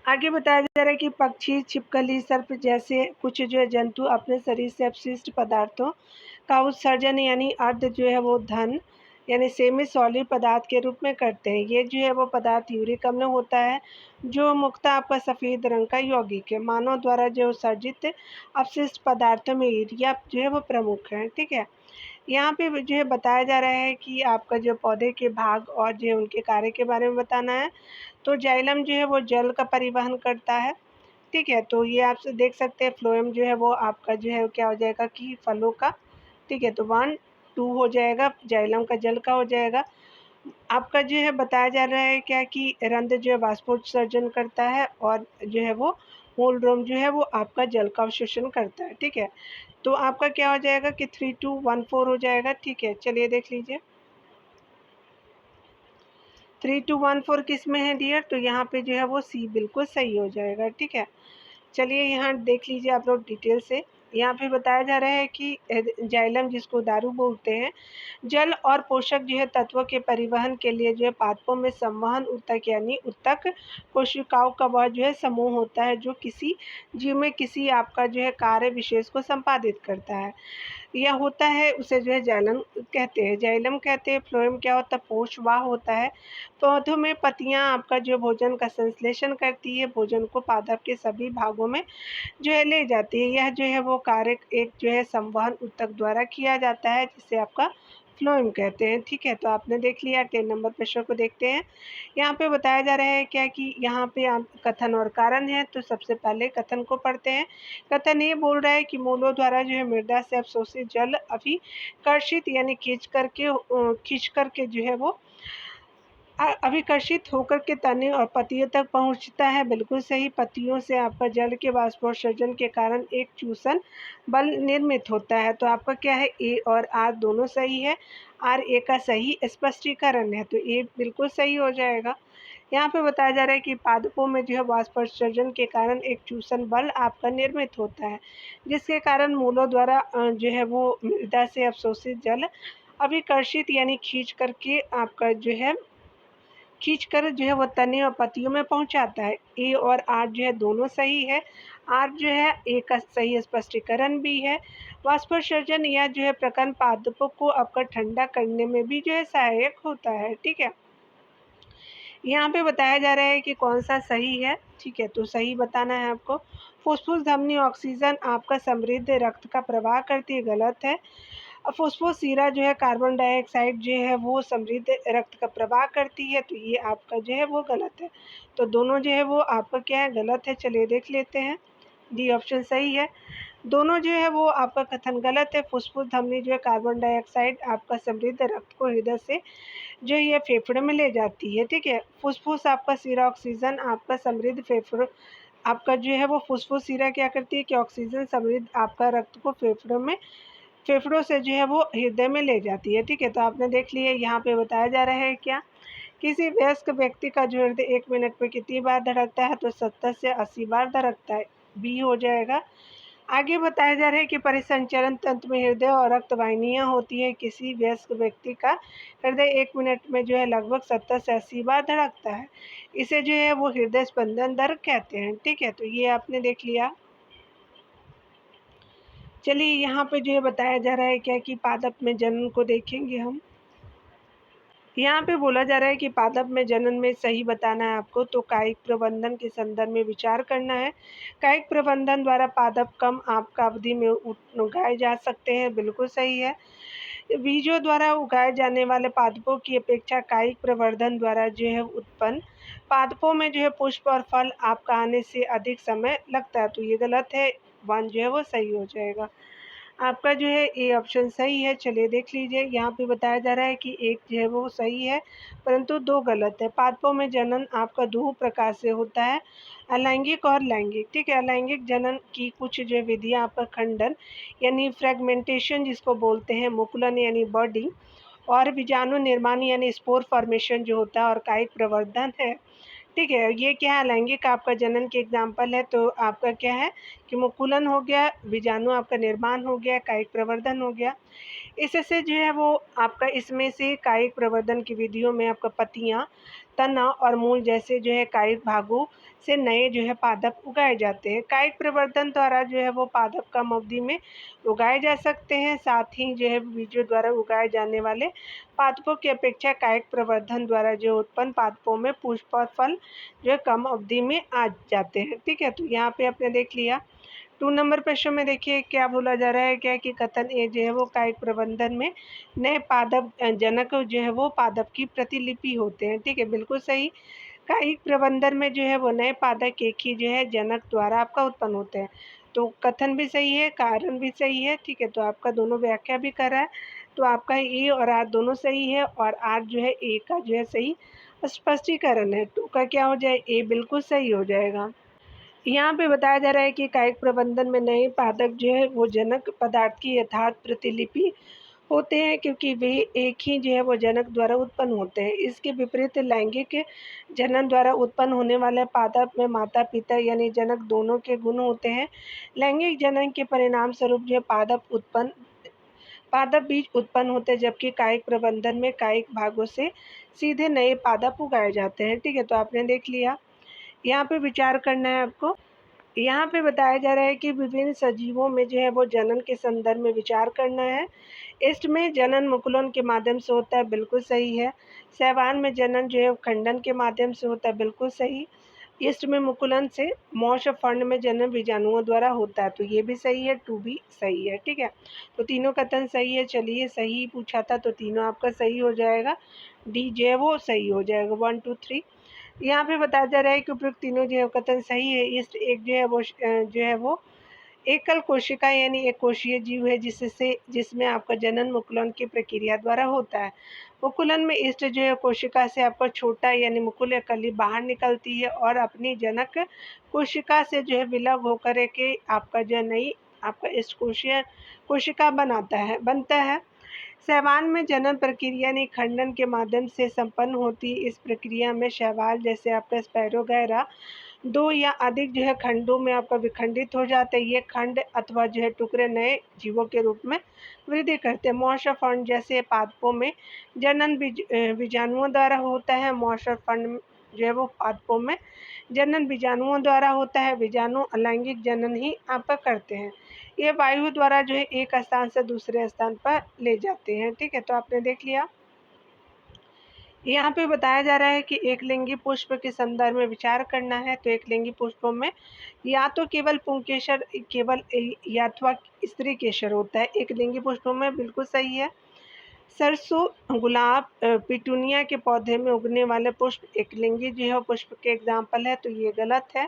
आगे बताया जा रहा है कि पक्षी, छिपकली, सर्प जैसे कुछ जो है जंतु अपने शरीर से अपशिष्ट पदार्थों का उत्सर्जन यानी अर्ध जो है वो धन यानी सेमी सॉलिड पदार्थ के रूप में करते हैं। ये जो है वो पदार्थ यूरिक अम्ल होता है, जो मुख्यतः आपका सफ़ेद रंग का यौगिक है। मानव द्वारा जो उत्सर्जित अपशिष्ट पदार्थों में यूरिया जो है वो प्रमुख है। ठीक है। यहाँ पे जो है बताया जा रहा है कि आपका जो पौधे के भाग और जो है उनके कार्य के बारे में बताना है। तो जाइलम जो है वो जल का परिवहन करता है। ठीक है। तो ये आप देख सकते हैं। फ्लोएम जो है वो आपका जो है क्या हो जाएगा कि फलों का। ठीक है। तो 1 2 हो जाएगा, जाइलम का जल का हो जाएगा। आपका जो है बताया जा रहा है क्या कि रंध्र जो है वाष्पोत्सर्जन करता है और जो है वो मूल रोम जो है वो आपका जल का अवशोषण करता है। ठीक है। तो आपका क्या हो जाएगा कि 3214 हो जाएगा। ठीक है। चलिए देख लीजिए 3214 किस में है डियर? तो यहाँ पे जो है वो सी बिल्कुल सही हो जाएगा। ठीक है। चलिए यहाँ देख लीजिए आप लोग डिटेल से। यहाँ पे बताया जा रहा है कि जाइलम जिसको दारू बोलते हैं, जल और पोषक जो है तत्वों के परिवहन के लिए जो है पादपों में संवहन ऊतक यानी ऊतक कोशिकाओं का वह जो है समूह होता है, जो किसी जीव में किसी आपका जो है कार्य विशेष को संपादित करता है। या होता है उसे जो है जाइलम कहते हैं। जाइलम कहते हैं। फ्लोएम क्या होता है? पोषवाह होता है। पौधों में पत्तियां आपका जो भोजन का संश्लेषण करती है, भोजन को पादप के सभी भागों में जो है ले जाती है। यह जो है वो कार्य एक जो है संवहन ऊतक द्वारा किया जाता है, जिसे आपका फ्लोएम कहते हैं। ठीक है, तो आपने देख लिया। 10 नंबर प्रश्न को देखते हैं। यहाँ पे बताया जा रहा है क्या कि यहाँ पे आप कथन और कारण है। तो सबसे पहले कथन को पढ़ते हैं। कथन ये बोल रहा है कि मूलों द्वारा जो है मृदा से अवशोषित जल अभिकर्षित यानी खींच करके जो है वो अभिकर्षित होकर के तने और पत्तियों तक पहुंचता है। बिल्कुल सही। पत्तियों से आपका जल के वाष्पोत्सर्जन के कारण एक चूसन बल निर्मित होता है। तो आपका क्या है? ए और आर दोनों सही है। आर ए का सही स्पष्टीकरण है, तो ए बिल्कुल सही हो जाएगा। यहाँ पे बताया जा रहा है कि पादपों में जो है वाष्पोत्सर्जन के कारण एक चूसन बल आपका निर्मित होता है, जिसके कारण मूलों द्वारा जो है वो मृदा से अवशोषित जल अभिकर्षित यानी खींचकर जो है वो तने और पत्तियों में पहुंचाता है। ए और आर जो है दोनों सही है। आर जो है ए का सही स्पष्टीकरण भी है। वाष्पोत्सर्जन या जो है प्रकर्ण पादपों को आपका ठंडा करने में भी जो है सहायक होता है। ठीक है, यहाँ पे बताया जा रहा है कि कौन सा सही है। ठीक है, तो सही बताना है आपको। फुफ्फुस धमनी ऑक्सीजन आपका समृद्ध रक्त का प्रवाह करती है, गलत है। फॉस्फोरस सीरा जो है कार्बन डाइऑक्साइड जो है वो समृद्ध रक्त का प्रवाह करती है, तो ये आपका जो है वो गलत है। तो दोनों जो है वो आपका क्या है? गलत है। चलिए देख लेते हैं। डी ऑप्शन सही है। दोनों जो है वो आपका कथन गलत है। फुफ्फुस धमनी जो है कार्बन डाइऑक्साइड आपका समृद्ध रक्त को हृदय से जो ये फेफड़े में ले जाती है। ठीक है, फुफ्फुस आपका सीरा ऑक्सीजन आपका समृद्ध फेफड़ों आपका जो है वो फुफ्फुस सीरा क्या करती है कि ऑक्सीजन समृद्ध आपका रक्त को फेफड़ों से जो है वो हृदय में ले जाती है। ठीक है, तो आपने देख लिया। यहाँ पे बताया जा रहा है क्या? किसी वयस्क व्यक्ति का जो हृदय 1 मिनट में कितनी बार धड़कता है? तो 70 से 80 बार धड़कता है, बी हो जाएगा। आगे बताया जा रहा है कि परिसंचरण तंत्र में हृदय और रक्त वाहिनियाँ होती है। किसी वयस्क व्यक्ति का हृदय 1 मिनट में जो है लगभग 70 से 80 बार धड़कता है। इसे जो है वो हृदय स्पंदन दर कहते हैं। ठीक है, तो ये आपने देख लिया। चलिए यहाँ पे जो है बताया जा रहा है क्या कि पादप में जनन को देखेंगे हम। यहाँ पे बोला जा रहा है कि पादप में जनन में सही बताना है आपको, तो कायिक प्रबंधन के संदर्भ में विचार करना है। कायिक प्रबंधन द्वारा पादप कम आपका अवधि में उगाए जा सकते हैं, बिल्कुल सही है। बीजों द्वारा उगाए जाने वाले पादपों की अपेक्षा कायिक प्रवर्धन द्वारा जो है उत्पन्न पादपों में जो है पुष्प और फल आपका आने से अधिक समय लगता है, तो ये गलत है। 1 जो है वो सही हो जाएगा। आपका जो है ए ऑप्शन सही है। चलिए देख लीजिए। यहाँ पे बताया जा रहा है कि एक जो है वो सही है, परंतु 2 गलत है। पादपों में जनन आपका 2 प्रकार से होता है, अलैंगिक और लैंगिक। ठीक है, अलैंगिक जनन की कुछ जो विधियाँ आपका खंडन यानी फ्रेगमेंटेशन जिसको बोलते हैं, मुकुलन यानी बर्डिंग, और बीजाणु निर्माण यानी स्पोर फॉर्मेशन जो होता है, और कायिक प्रवर्धन है। ठीक है, ये क्या है? लैंगिक आपका जनन के एग्जाम्पल है। तो आपका क्या है कि मुकुलन हो गया, बीजाणु आपका निर्माण हो गया, कायिक प्रवर्धन हो गया। इससे जो है वो आपका इसमें से कायिक प्रवर्धन की विधियों में आपका पत्तियाँ, तना और मूल जैसे जो है कायिक भागों से नए जो है पादप उगाए जाते हैं। कायिक प्रवर्धन द्वारा जो है वो पादप कम अवधि में उगाए जा सकते हैं। साथ ही जो है बीजों द्वारा उगाए जाने वाले पादपों की अपेक्षा कायिक प्रवर्धन द्वारा जो उत्पन्न पादपों में पुष्प और फल जो है कम अवधि में आ जाते हैं। ठीक है, तो यहाँ पे आपने देख लिया। 2 नंबर प्रश्न में देखिए क्या बोला जा रहा है क्या कि कथन ए जो है वो कायिक प्रबंधन में नए पादप जनक जो है वो पादप की प्रतिलिपि होते हैं। ठीक है, बिल्कुल सही। कायिक प्रबंधन में जो है वो नए पादप एक ही जो है जनक द्वारा आपका उत्पन्न होते हैं। तो कथन भी सही है, कारण भी सही है। ठीक है, तो आपका दोनों व्याख्या भी कर रहा है। तो आपका ए और आर दोनों सही है, और आर जो है ए का जो है सही स्पष्टीकरण है। 2 का क्या हो जाए? ए बिल्कुल सही हो जाएगा। यहाँ पे बताया जा रहा है कि कायिक प्रबंधन में नए पादप जो है वो जनक पदार्थ की यथार्थ प्रतिलिपि होते हैं, क्योंकि वे एक ही जो है वो जनक द्वारा उत्पन्न होते हैं। इसके विपरीत लैंगिक जनन द्वारा उत्पन्न होने वाले पादप में माता पिता यानी जनक दोनों के गुण होते हैं। लैंगिक जनन के परिणाम स्वरूप जो पादप बीज उत्पन्न होते हैं, जबकि कायिक प्रबंधन में कायिक भागों से सीधे नए पादप उगाए जाते हैं। ठीक है, तो आपने देख लिया। यहाँ पे विचार करना है आपको। यहाँ पे बताया जा रहा है कि विभिन्न सजीवों में जो है वो जनन के संदर्भ में विचार करना है। इष्ट में जनन मुकुलन के माध्यम से होता है, बिल्कुल सही है। शैवाल में जनन जो है खंडन के माध्यम से होता है, बिल्कुल सही। ईस्ट में मुकुलन से, मौश और फंड में जनन बीजाणुओं द्वारा होता है, तो ये भी सही है, टू भी सही है, ठीक है। तो तीनों कथन सही है। चलिए, सही पूछा था तो तीनों आपका सही हो जाएगा। डी जो है वो सही हो जाएगा, 1 2 3। यहाँ पे बताया जा रहा है कि उपयुक्त तीनों जो है कथन सही है। ईस्ट एक जो है वो एकल कोशिका यानी एक कोशीय जीव है, जिसमें आपका जनन मुकुलन की प्रक्रिया द्वारा होता है। मुकुलन में ईस्ट जो है कोशिका से आपका छोटा यानी मुकुल या कली बाहर निकलती है और अपनी जनक कोशिका से जो है विलग होकर के आपका जो नई आपका ईस्ट कोशिका बनता है। शैवाल में जनन प्रक्रिया यानी खंडन के माध्यम से संपन्न होती है। इस प्रक्रिया में शैवाल जैसे आपका स्पैरोगैरा दो या अधिक जो है खंडों में आपका विखंडित हो जाते हैं। ये खंड अथवा जो है टुकड़े नए जीवों के रूप में वृद्धि करते हैं। मॉश और फंड जैसे पादपों में जनन बीजाणुओं द्वारा होता है। मॉश और फंड जो है वो पादपों में जनन बीजाणुओं द्वारा होता है। बीजाणु अलैंगिक जनन ही आपका करते हैं। ये वायु द्वारा जो है एक स्थान से दूसरे स्थान पर ले जाते हैं, ठीक है। तो आपने देख लिया। यहाँ पे बताया जा रहा है कि एकलिंगी पुष्प के संदर्भ में विचार करना है। तो एकलिंगी पुष्पों में या तो केवल पुंकेसर केवल या अथवा स्त्री केसर होता है। एकलिंगी पुष्पों में बिल्कुल सही है। सरसों, गुलाब, पिटूनिया के पौधे में उगने वाले पुष्प एकलिंगी जो है पुष्प के एग्जाम्पल है, तो ये गलत है।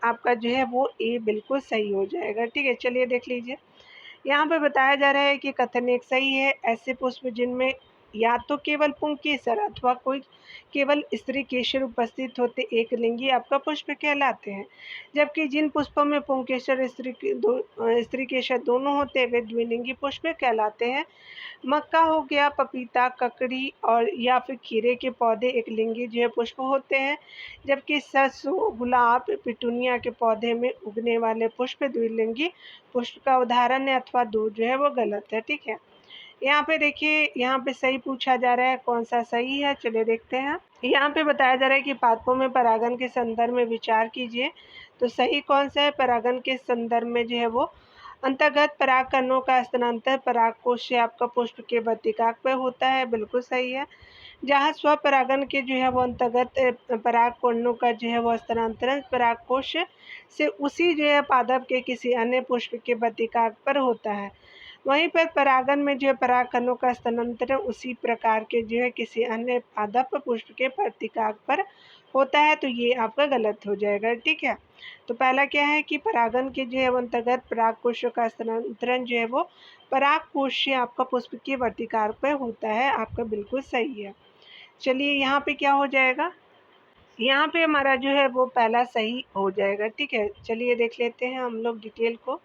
आपका जो है वो ए बिल्कुल सही हो जाएगा, ठीक है। चलिए देख लीजिए। यहाँ पे बताया जा रहा है कि कथन एक सही है। ऐसे पुष्प जिनमें या तो केवल पुंकेसर अथवा कोई केवल स्त्री केसर उपस्थित होते एक लिंगी आपका पुष्प कहलाते हैं। जबकि जिन पुष्पों में पुंकेसर स्त्री केसर दोनों होते हैं वे द्विलिंगी पुष्प कहलाते हैं। मक्का हो गया, पपीता, ककड़ी और या फिर खीरे के पौधे एक लिंगी जो है पुष्प होते हैं। जबकि सरसों, गुलाब, पिटूनिया के पौधे में उगने वाले पुष्प द्विलिंगी पुष्प का उदाहरण है अथवा दो जो है वो गलत है, ठीक है। यहाँ पे देखिए, यहाँ पे सही पूछा जा रहा है, कौन सा सही है, चलिए देखते हैं। यहाँ पे बताया जा रहा है कि पादपों में परागन के संदर्भ में विचार कीजिए। तो सही कौन सा है? परागन के संदर्भ में जो है वो अंतर्गत परागकणों का स्थानांतर परागकोश से आपका पुष्प के वर्तिकाक पे होता है, बिल्कुल सही है। जहाँ स्वपरागन के जो है वो अंतर्गत परागकणों का जो है वो स्थानांतरण परागकोश से उसी जो है पादप के किसी अन्य पुष्प के वर्तिकाक पर होता है। वहीं पर परागन में जो है परागकणों का स्थानांतरण उसी प्रकार के जो है किसी अन्य पादप पुष्प के वर्तिकाक पर होता है, तो ये आपका गलत हो जाएगा, ठीक है। तो पहला क्या है कि परागन के जो है वो अंतर्गत परागकोशों का स्थानांतरण जो है वो परागकोश से आपका पुष्प के वर्तिकाक पर होता है, आपका बिल्कुल सही है। चलिए, यहाँ पे क्या हो जाएगा? यहाँ पे हमारा जो है वो पहला सही हो जाएगा, ठीक है। चलिए देख लेते हैं हम लोग डिटेल को।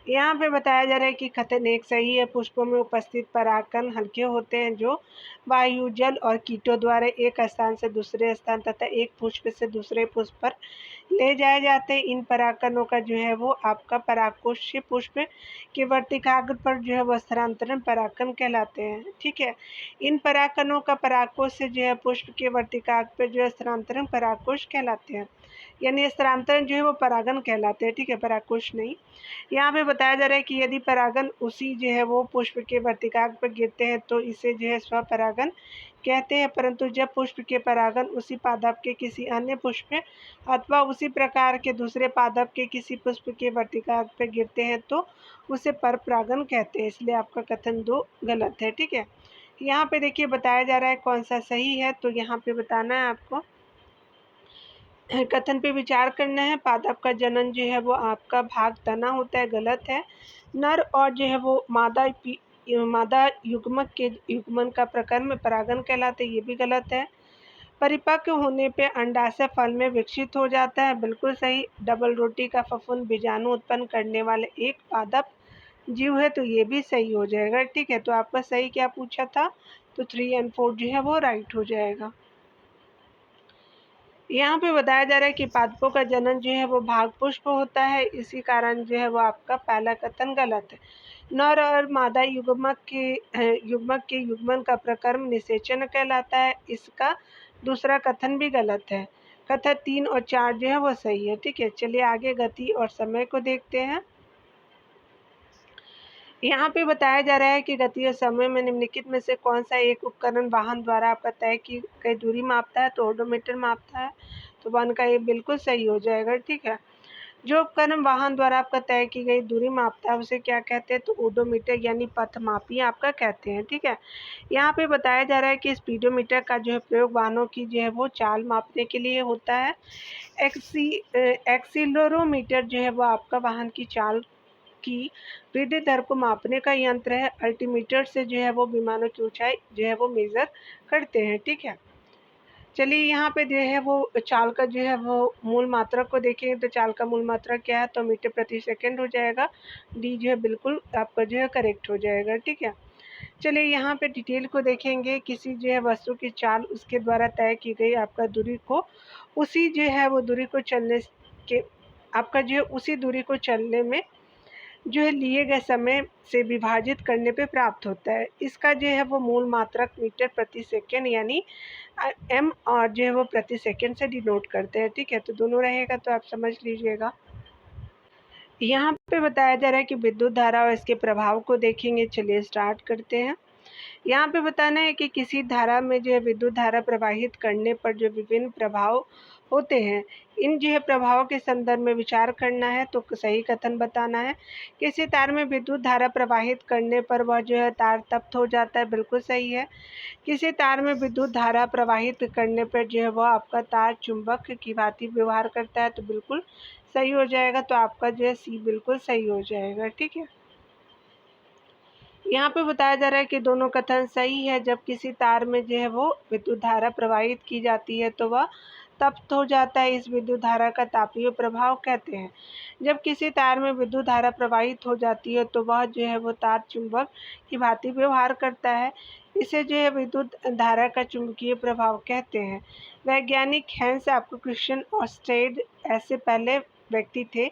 यहाँ पे बताया जा रहा है कि कथन एक सही है। पुष्पों में उपस्थित परागकण हल्के होते हैं जो वायु, जल और कीटों द्वारा एक स्थान से दूसरे स्थान तथा एक पुष्प से दूसरे पुष्प पर ले जाए जाते हैं। इन परागकणों का जो है वो आपका परागकोश से पुष्प के वर्तिकाग्र पर जो है वो स्थानांतरण परागकण कहलाते हैं, ठीक है। इन परागकणों का परागकोश से जो है पुष्प के वर्तिकाग्र पर जो है स्थानांतरण परागकोश कहलाते हैं। यानी स्थानांतरण जो है वो परागन कहलाते हैं, ठीक है, परागकोश नहीं। यहाँ पे बताया जा रहा है कि यदि परागन उसी जो है वो पुष्प के वर्तिकाग्र पर गिरते हैं तो इसे जो है स्वपरागन कहते हैं। परंतु जब पुष्प के परागन उसी पादप के किसी अन्य पुष्प अथवा उसी प्रकार के दूसरे पादप के किसी पुष्प के वर्तिकाग्र पर गिरते हैं तो उसे परपरागन कहते हैं। इसलिए आपका कथन 2 गलत है, ठीक है। यहाँ पे देखिए बताया जा रहा है कौन सा सही है, तो यहाँ पे बताना है आपको। कथन पे विचार करना है। पादप का जनन जो है वो आपका भाग तना होता है, गलत है। नर और जो है वो मादा युग्मक के युग्मन का प्रकर्म में परागन कहलाते, ये भी गलत है। परिपक्व होने पे अंडाशय फल में विकसित हो जाता है, बिल्कुल सही। डबल रोटी का फफूंद बीजाणु उत्पन्न करने वाले एक पादप जीव है, तो ये भी सही हो जाएगा, ठीक है। तो आपका सही क्या पूछा था? तो 3 और 4 जो है वो राइट हो जाएगा। यहाँ पे बताया जा रहा है कि पादपों का जनन जो है वो भाग पुष्प होता है, इसी कारण जो है वो आपका पहला कथन गलत है। नर और मादा युग्मक के युग्मन का प्रकर्म निषेचन कहलाता है। इसका दूसरा कथन भी गलत है। कथन 3 और 4 जो है वो सही है। ठीक है, चलिए आगे गति और समय को देखते हैं। यहाँ पे बताया जा रहा है कि गति और समय में निम्नलिखित में से कौन सा एक उपकरण वाहन द्वारा आपका तय की गई दूरी मापता है, तो ओडोमीटर मापता है। तो 1 का ये बिल्कुल सही हो जाएगा। ठीक है, जो उपकरण वाहन द्वारा आपका तय की गई दूरी मापता है उसे क्या कहते हैं, तो ओडोमीटर यानी पथमापी आपका कहते हैं। ठीक है, यहाँ पे बताया जा रहा है कि स्पीडोमीटर का जो है प्रयोग वाहनों की जो है वो चाल मापने के लिए होता है। एक्सीलरोमीटर जो है वो आपका वाहन की चाल की वृद्धि दर को मापने का यंत्र है। अल्टीमीटर से जो है वो विमानों की ऊंचाई जो है वो मेजर करते हैं। ठीक है, चलिए यहाँ पे जो है वो चाल का जो है वो मूल मात्रक को देखेंगे, तो चाल का मूल मात्रक क्या है, तो मीटर प्रति सेकंड हो जाएगा। डी जो है बिल्कुल आपका जो है करेक्ट हो जाएगा। ठीक है, चलिए यहाँ पे डिटेल को देखेंगे। किसी जो है वस्तु की चाल उसके द्वारा तय की गई आपका दूरी को उसी जो है वो दूरी को चलने के आपका जो है उसी दूरी को चलने में जो है लिए गए समय से विभाजित करने पे प्राप्त होता है। इसका जो है वो मूल मात्रक मीटर प्रति सेकंड यानी एम और जो है वो प्रति सेकंड से डिनोट करते हैं। ठीक है, तो दोनों रहेगा, तो आप समझ लीजिएगा। यहाँ पे बताया जा रहा है कि विद्युत धारा और इसके प्रभाव को देखेंगे। चलिए स्टार्ट करते हैं। यहाँ पे बताना है कि किसी धारा में जो है विद्युत धारा प्रवाहित करने पर जो विभिन्न प्रभाव होते हैं, इन जो है प्रभावों के संदर्भ में विचार करना है। तो सही कथन बताना है। किसी तार में विद्युत धारा प्रवाहित करने पर वह जो है तार तप्त हो जाता है, बिल्कुल सही है। किसी तार में विद्युत धारा प्रवाहित करने पर जो है वह आपका तार चुंबक की भांति व्यवहार करता है, तो बिल्कुल सही हो जाएगा। तो आपका जो है सी बिल्कुल सही हो जाएगा। ठीक है, यहाँ पे बताया जा रहा है कि दोनों कथन सही है। जब किसी तार में जो है वो विद्युत धारा प्रवाहित की जाती है तो वह तप्त हो जाता है। इस विद्युत धारा का तापीय प्रभाव कहते हैं। जब किसी तार में विद्युत धारा प्रवाहित हो जाती है तो वह जो है वो तार चुंबक की भांति व्यवहार करता है। इसे जो है विद्युत धारा का चुंबकीय प्रभाव कहते हैं। वैज्ञानिक हैंस आपको क्रिश्चियन ऑस्टेड ऐसे पहले व्यक्ति थे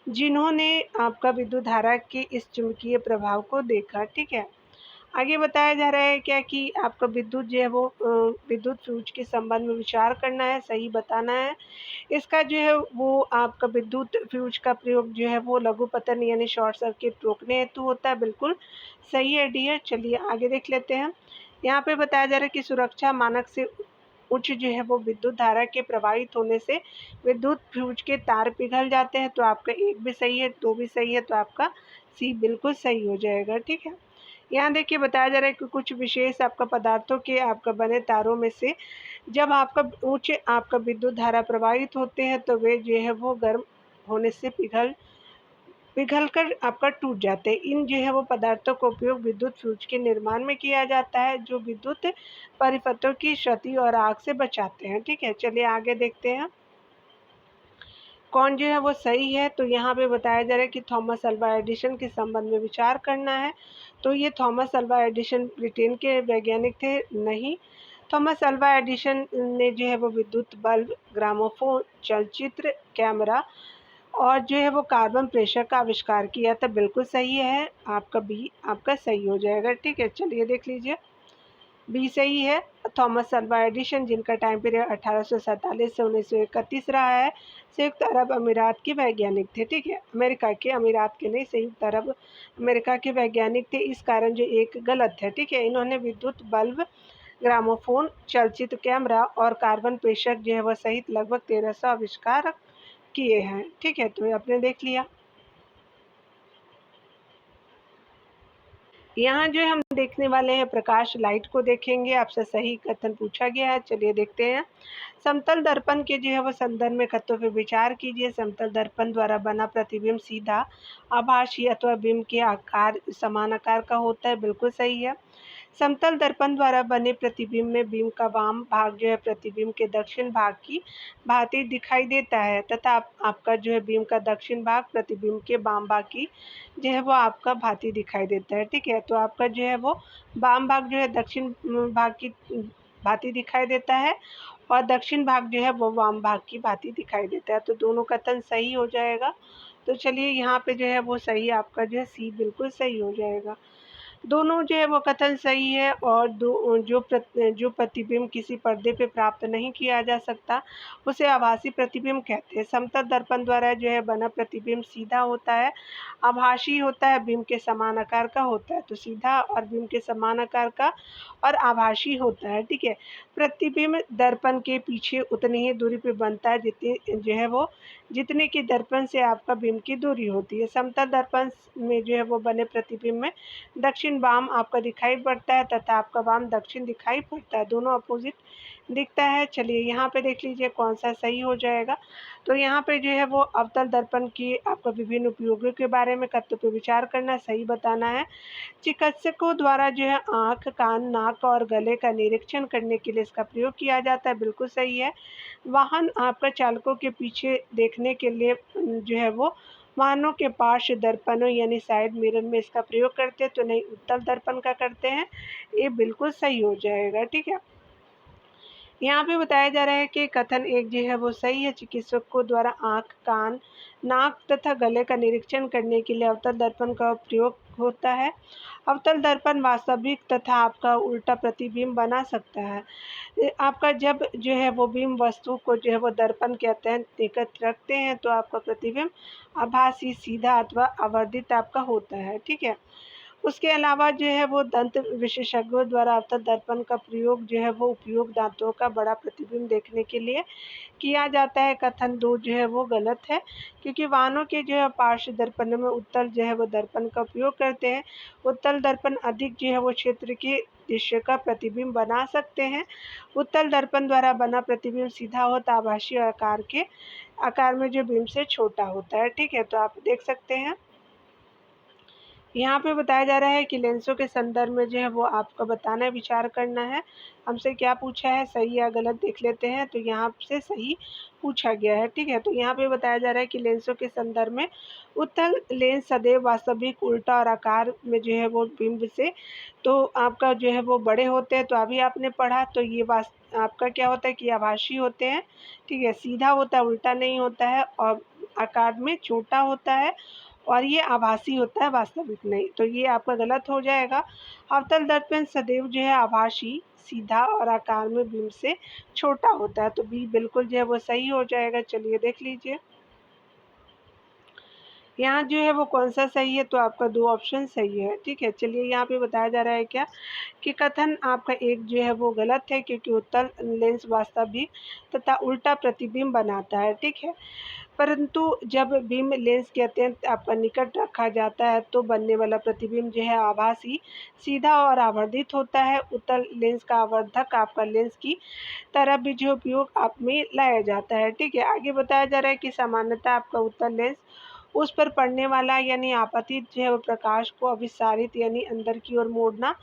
जिन्होंने आपका विद्युत धारा के इस चुंबकीय प्रभाव को देखा। ठीक है, आगे बताया जा रहा है क्या कि आपका विद्युत जो है वो विद्युत फ्यूज के संबंध में विचार करना है, सही बताना है। इसका जो है वो आपका विद्युत फ्यूज का प्रयोग जो है वो लघु पतन यानी शॉर्ट सर्किट रोकने हेतु होता है, बिल्कुल सही है डियर। चलिए आगे देख लेते हैं। यहाँ पे बताया जा रहा है कि सुरक्षा मानक से उच्च जो है वो विद्युत धारा के प्रवाहित होने से विद्युत फ्यूज के तार पिघल जाते हैं। तो आपका 1 भी सही है, 2 भी सही है, तो आपका सी बिल्कुल सही हो जाएगा। ठीक है, यहाँ देखिए बताया जा रहा है कि कुछ विशेष आपका पदार्थों के आपका बने तारों में से जब आपका उच्च आपका विद्युत धारा प्रवाहित होते हैं तो वे जो है वो गर्म होने से पिघलकर आपका टूट जाते हैं। इन जो है वो पदार्थों का उपयोग विद्युत फ्यूज के निर्माण में किया जाता है जो विद्युत परिपथों की क्षति और आग से बचाते हैं। ठीक है, चलिए आगे देखते हैं कौन जो है वो सही है। तो यहाँ पे बताया जा रहा है कि थॉमस अल्वा एडिसन के संबंध में विचार करना है। तो ये थॉमस अल्वा एडिसन ब्रिटेन के वैज्ञानिक थे नहीं। थॉमस अल्वा एडिसन ने जो है वो विद्युत बल्ब, ग्रामोफोन, चलचित्र कैमरा और जो है वो कार्बन प्रेशर का आविष्कार किया था, बिल्कुल सही है। आपका बी आपका सही हो जाएगा। ठीक है, चलिए देख लीजिए, बी सही है। थॉमस अल्वा एडिसन जिनका टाइम पीरियड 1847 से 1931 रहा है, संयुक्त अरब अमीरात के वैज्ञानिक थे। ठीक है, अमेरिका के, अमीरात के नहीं, संयुक्त अरब अमेरिका के वैज्ञानिक थे। इस कारण जो एक गलत है। ठीक है, इन्होंने विद्युत बल्ब, ग्रामोफोन, चलचित्र कैमरा और कार्बन प्रेशर जो है वह सहित लगभग 1300 आविष्कार किए हैं। ठीक है, तो आपने देख लिया। यहाँ जो हम देखने वाले हैं प्रकाश लाइट को देखेंगे। आपसे सही कथन पूछा गया है, चलिए देखते हैं। समतल दर्पण के जो है वो संदर्भ में कथनों पर विचार कीजिए। समतल दर्पण द्वारा बना प्रतिबिंब सीधा आभासी अथवा बिंब के आकार समान आकार का होता है, बिल्कुल सही है। समतल दर्पण द्वारा बने प्रतिबिंब में बिंब का वाम भाग जो है प्रतिबिंब के दक्षिण भाग की भांति दिखाई देता है तथा आपका जो है बिंब का दक्षिण भाग प्रतिबिंब के वाम भाग की जो है वो आपका भांति दिखाई देता है। ठीक है, तो आपका जो है वो वाम भाग जो है दक्षिण भाग की भांति दिखाई देता है और दक्षिण भाग जो है वो वाम भाग की भांति दिखाई देता है। तो दोनों कथन सही हो जाएगा तो चलिए यहाँ पे जो है वो सही आपका जो है सी बिल्कुल सही हो जाएगा। दोनों जो है वो कथन सही है और जो प्रतिबिंब किसी पर्दे पे प्राप्त नहीं किया जा सकता उसे आभासी प्रतिबिंब कहते हैं। समतल दर्पण द्वारा जो है बना प्रतिबिंब सीधा होता है, आभासी होता है, बिंब के समान आकार का होता है। तो सीधा और बिंब के समान आकार का और आभासी होता है, ठीक है। प्रतिबिंब दर्पण के पीछे उतनी ही दूरी पे बनता है जितनी जो है वो जितने की दर्पण से आपका बिंब की दूरी होती है। समतल दर्पण में जो है वो बने प्रतिबिंब में दक्षिण वाम आपका दिखाई पड़ता है तथा आपका वाम दक्षिण दिखाई पड़ता है, दोनों अपोजिट दिखता है। चलिए यहाँ पे देख लीजिए कौन सा सही हो जाएगा। तो यहाँ पे जो है वो अवतल दर्पण की आपका विभिन्न उपयोगों के बारे में कथ्य पे विचार करना, सही बताना है। चिकित्सकों द्वारा जो है आँख, कान, नाक और गले का निरीक्षण करने के लिए इसका प्रयोग किया जाता है, बिल्कुल सही है। वाहन आपका चालकों के पीछे देखने के लिए जो है वो वाहनों के पार्श्व दर्पणों यानी साइड मिरर में इसका प्रयोग करते हैं, तो नहीं उत्तल दर्पण का करते हैं, ये बिल्कुल सही हो जाएगा, ठीक है। यहाँ पे बताया जा रहा है कि कथन एक जो है वो सही है। चिकित्सकों द्वारा आँख, कान, नाक तथा गले का निरीक्षण करने के लिए अवतल दर्पण का प्रयोग होता है। अवतल दर्पण वास्तविक तथा आपका उल्टा प्रतिबिंब बना सकता है। आपका जब जो है वो बिंब वस्तु को जो है वो दर्पण कहते हैं निकट रखते हैं तो आपका प्रतिबिंब आभासी, सीधा अथवा आवर्धित आपका होता है, ठीक है। उसके अलावा जो है वो दंत विशेषज्ञों द्वारा अवतल दर्पण का प्रयोग जो है वो उपयोग दांतों का बड़ा प्रतिबिंब देखने के लिए किया जाता है। कथन 2 जो है वो गलत है क्योंकि वाहनों के जो है पार्श्व दर्पण में उत्तल जो है वो दर्पण का उपयोग करते हैं। उत्तल दर्पण अधिक जो है वो क्षेत्र के दृश्य का प्रतिबिंब बना सकते हैं। उत्तल दर्पण द्वारा बना प्रतिबिंब सीधा होता आभासी आकार में जो बिंब से छोटा होता है, ठीक है। तो आप देख सकते हैं यहाँ पे बताया जा रहा है कि लेंसों के संदर्भ में जो है वो आपको बताना है, विचार करना है। हमसे क्या पूछा है, सही या गलत देख लेते हैं। तो यहाँ से सही पूछा गया है, ठीक है। तो यहाँ पे बताया जा रहा है कि लेंसों के संदर्भ में उत्तल लेंस सदैव वास्तविक, उल्टा और आकार में जो है वो बिंब से तो आपका जो है वो बड़े होते हैं। तो अभी आपने पढ़ा तो ये आपका क्या होता है कि आभासी होते हैं, ठीक है। सीधा होता है, उल्टा नहीं होता है और आकार में छोटा होता है और ये आभासी होता है, वास्तविक नहीं। तो ये आपका गलत हो जाएगा। अवतल दर्पण सदैव जो है आभासी, सीधा और आकार में बिंब से छोटा होता है। तो बी बिल्कुल जो है वो सही हो जाएगा। चलिए देख लीजिए यहाँ जो है वो कौन सा सही है। तो आपका 2 ऑप्शन सही है, ठीक है। चलिए यहाँ पे बताया जा रहा है क्या कि कथन आपका एक जो है वो गलत है क्योंकि उत्तल लेंस वास्तविक तथा उल्टा प्रतिबिंब बनाता है, ठीक है। परंतु जब बिंब लेंस के अत्यंत आपका निकट रखा जाता है तो बनने वाला प्रतिबिंब जो है आभासी, सीधा और आवर्धित होता है। उत्तल लेंस का आवर्धक आपका लेंस की तरह भी जो उपयोग आप में लाया जाता है, ठीक है। आगे बताया जा रहा है कि सामान्यतः आपका उत्तल लेंस उस पर पड़ने वाला यानी आपतित जो है वो प्रकाश को अभिसारित यानी अंदर की ओर मोड़ना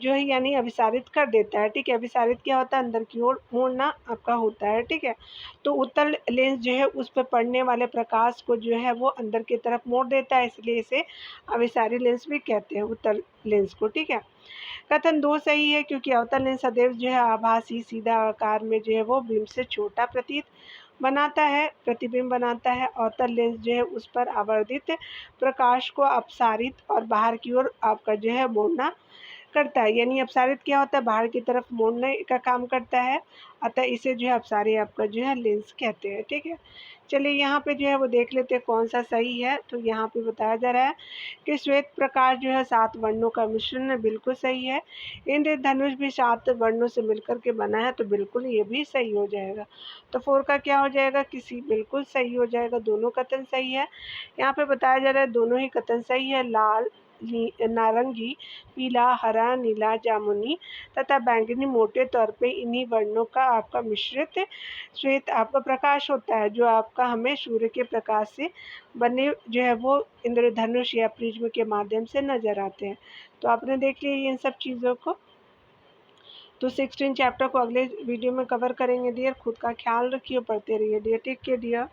जो है यानी अभिसारित कर देता है, ठीक है। अभिसारित क्या होता है, अंदर की ओर मोड़ना आपका होता है, ठीक है। तो उत्तल लेंस जो है उस पर पड़ने वाले प्रकाश को जो है वो अंदर की तरफ मोड़ देता है, इसलिए इसे अभिसारी लेंस भी कहते हैं उत्तल लेंस को, ठीक है। कथन 2 सही है क्योंकि अवतल लेंस सदैव जो है आभासी, सीधा आकार में जो है वो बिंब से छोटा प्रतिबिंब बनाता है। अवतल लेंस जो है उस पर आवर्धित प्रकाश को अपसारित और बाहर की ओर आपका जो है मोड़ना करता है, यानी अपसारित क्या होता है, बाहर की तरफ मोड़ने का काम करता है। अतः इसे जो है अपसारी आपका जो है लेंस कहते हैं, ठीक है। चलिए यहाँ पे जो है वो देख लेते हैं कौन सा सही है। तो यहाँ पे बताया जा रहा है कि श्वेत प्रकाश जो है 7 वर्णों का मिश्रण है, बिल्कुल सही है। इंद्रधनुष भी 7 वर्णों से मिलकर के बना है, तो बिल्कुल ये भी सही हो जाएगा। तो 4 का क्या हो जाएगा, किसी बिल्कुल सही हो जाएगा, दोनों कथन सही है। यहाँ पे बताया जा रहा है दोनों ही कथन सही है। लाल, नारंगी, पीला, हरा, नीला, जामुनी तथा बैंगनी मोटे तौर पे इन्हीं वर्णों का आपका मिश्रित श्वेत आपका प्रकाश होता है, जो आपका हमें सूर्य के प्रकाश से बने जो है वो इंद्रधनुष या प्रिज्म के माध्यम से नजर आते हैं। तो आपने देख लिया इन सब चीज़ों को। तो 16 चैप्टर को अगले वीडियो में कवर करेंगे डियर। खुद का ख्याल रखिए, पढ़ते रहिए डियर। Take care dear.